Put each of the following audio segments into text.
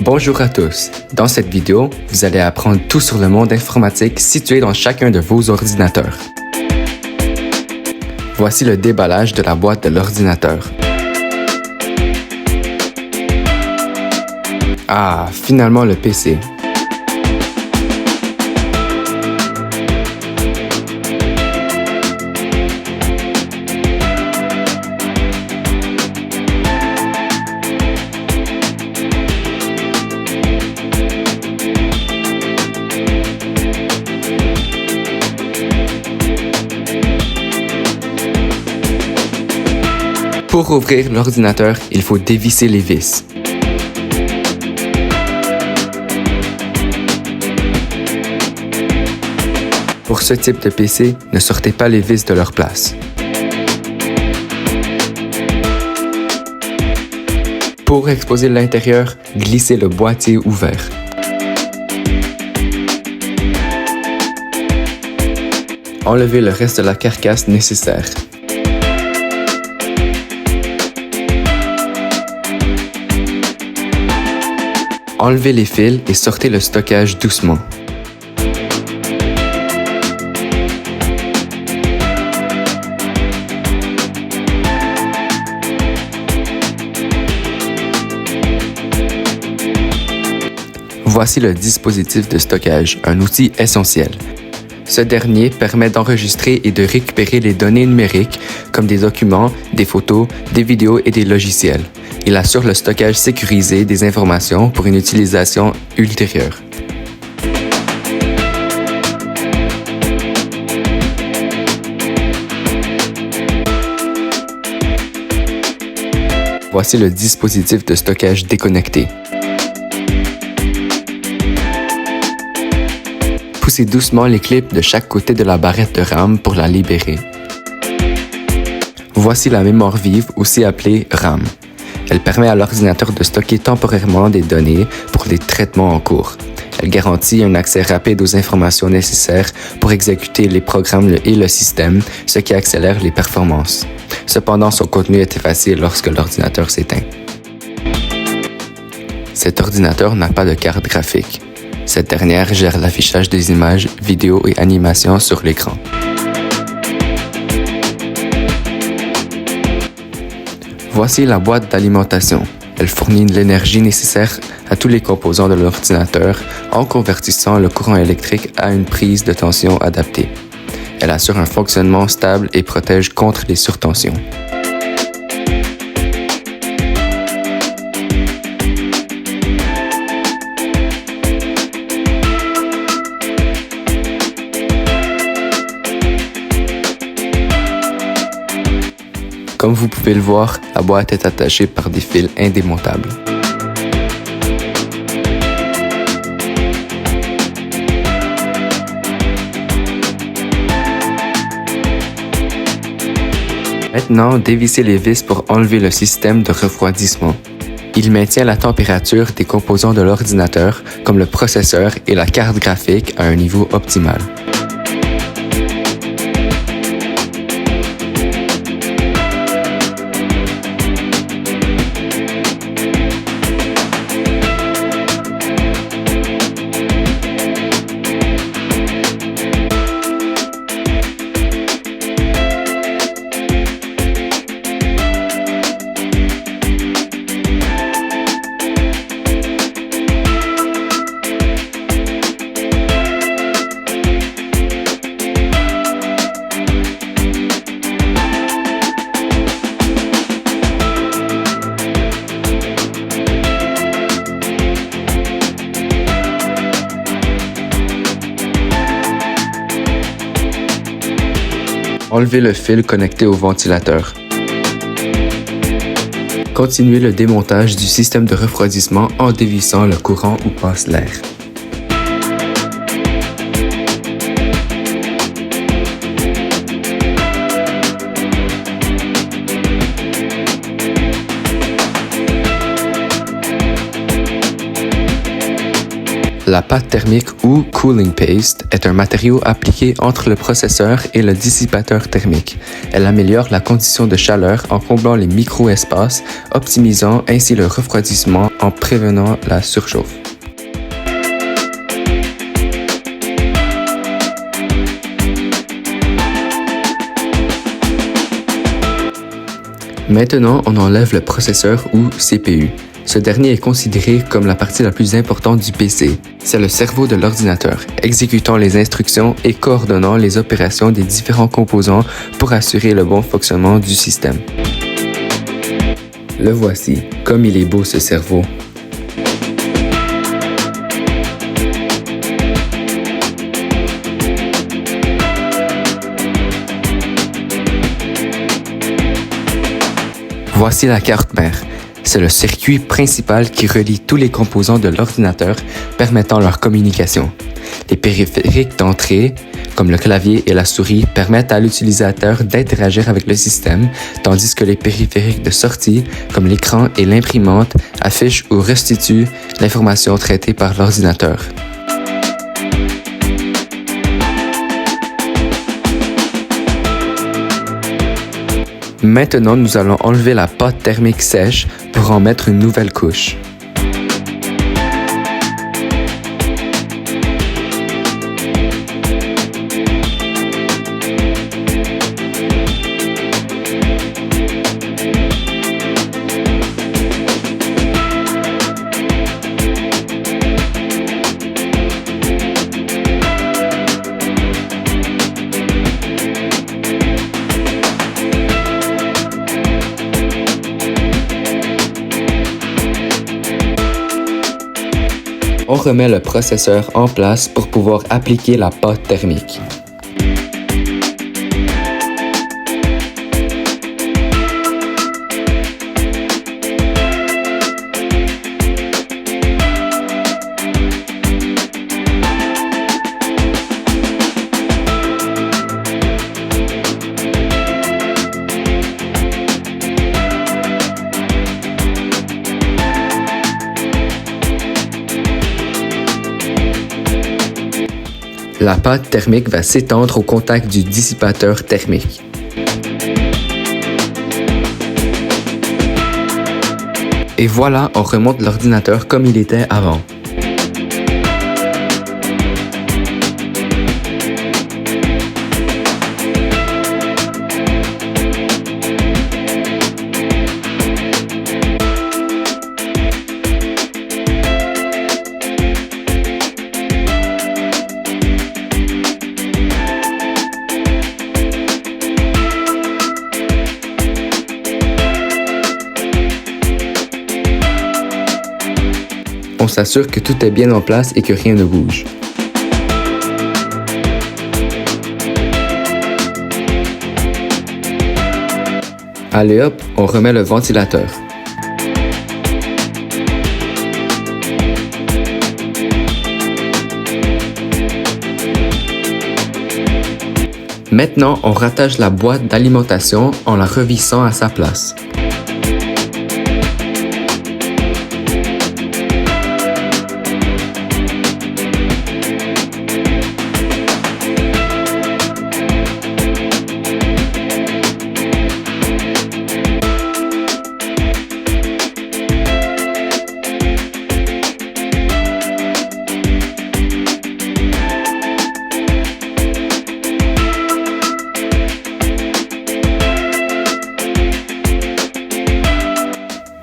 Bonjour à tous. Dans cette vidéo, vous allez apprendre tout sur le monde informatique situé dans chacun de vos ordinateurs. Voici le déballage de la boîte de l'ordinateur. Ah, finalement le PC. Pour ouvrir l'ordinateur, il faut dévisser les vis. Pour ce type de PC, ne sortez pas les vis de leur place. Pour exposer l'intérieur, glissez le boîtier ouvert. Enlevez le reste de la carcasse nécessaire. Enlevez les fils et sortez le stockage doucement. Voici le dispositif de stockage, un outil essentiel. Ce dernier permet d'enregistrer et de récupérer les données numériques comme des documents, des photos, des vidéos et des logiciels. Il assure le stockage sécurisé des informations pour une utilisation ultérieure. Voici le dispositif de stockage déconnecté. Poussez doucement les clips de chaque côté de la barrette de RAM pour la libérer. Voici la mémoire vive, aussi appelée RAM. Elle permet à l'ordinateur de stocker temporairement des données pour les traitements en cours. Elle garantit un accès rapide aux informations nécessaires pour exécuter les programmes et le système, ce qui accélère les performances. Cependant, son contenu est effacé lorsque l'ordinateur s'éteint. Cet ordinateur n'a pas de carte graphique. Cette dernière gère l'affichage des images, vidéos et animations sur l'écran. Voici la boîte d'alimentation. Elle fournit l'énergie nécessaire à tous les composants de l'ordinateur en convertissant le courant électrique à une prise de tension adaptée. Elle assure un fonctionnement stable et protège contre les surtensions. Comme vous pouvez le voir, la boîte est attachée par des fils indémontables. Maintenant, dévissez les vis pour enlever le système de refroidissement. Il maintient la température des composants de l'ordinateur, comme le processeur et la carte graphique, à un niveau optimal. Enlevez le fil connecté au ventilateur. Continuez le démontage du système de refroidissement en dévissant le courant où passe l'air. La pâte thermique ou cooling paste est un matériau appliqué entre le processeur et le dissipateur thermique. Elle améliore la condition de chaleur en comblant les micro-espaces, optimisant ainsi le refroidissement en prévenant la surchauffe. Maintenant, on enlève le processeur ou CPU. Ce dernier est considéré comme la partie la plus importante du PC. C'est le cerveau de l'ordinateur, exécutant les instructions et coordonnant les opérations des différents composants pour assurer le bon fonctionnement du système. Le voici, comme il est beau ce cerveau. Voici la carte mère. C'est le circuit principal qui relie tous les composants de l'ordinateur, permettant leur communication. Les périphériques d'entrée, comme le clavier et la souris, permettent à l'utilisateur d'interagir avec le système, tandis que les périphériques de sortie, comme l'écran et l'imprimante, affichent ou restituent l'information traitée par l'ordinateur. Maintenant, nous allons enlever la pâte thermique sèche pour en mettre une nouvelle couche. On remet le processeur en place pour pouvoir appliquer la pâte thermique. La pâte thermique va s'étendre au contact du dissipateur thermique. Et voilà, on remonte l'ordinateur comme il était avant. On s'assure que tout est bien en place et que rien ne bouge. Allez hop, on remet le ventilateur. Maintenant, on rattache la boîte d'alimentation en la revissant à sa place.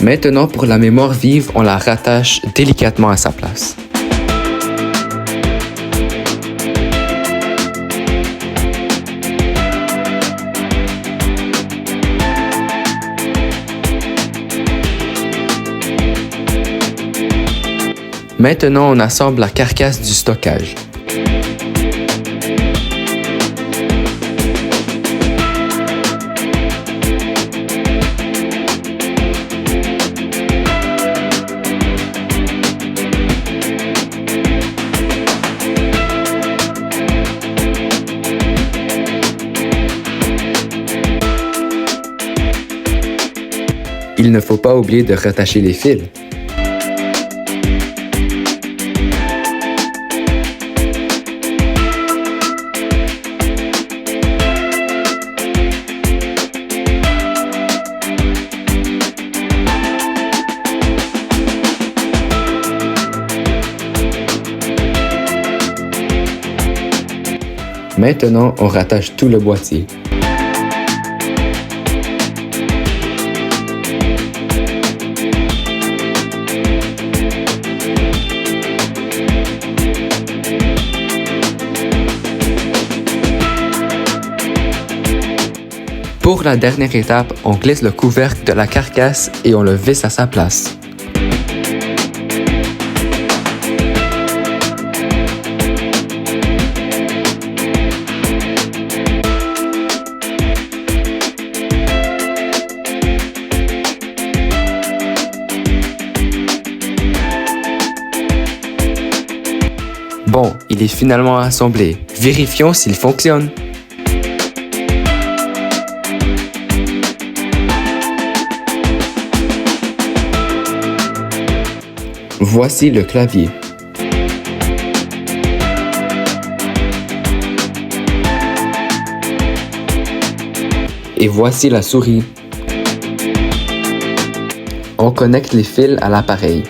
Maintenant, pour la mémoire vive, on la rattache délicatement à sa place. Maintenant, on assemble la carcasse du stockage. Il ne faut pas oublier de rattacher les fils. Maintenant, on rattache tout le boîtier. Pour la dernière étape, on glisse le couvercle de la carcasse et on le visse à sa place. Bon, il est finalement assemblé. Vérifions s'il fonctionne. Voici le clavier. Et voici la souris. On connecte les fils à l'appareil.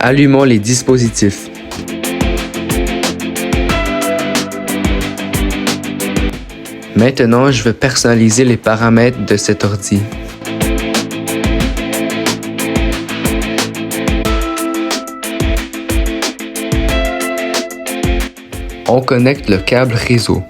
Allumons les dispositifs. Maintenant, je veux personnaliser les paramètres de cet ordi. On connecte le câble réseau.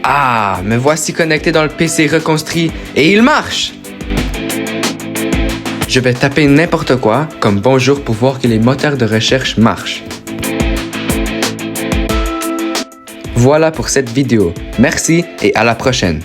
Ah, me voici connecté dans le PC reconstruit et il marche! Je vais taper n'importe quoi comme bonjour pour voir que les moteurs de recherche marchent. Voilà pour cette vidéo. Merci et à la prochaine.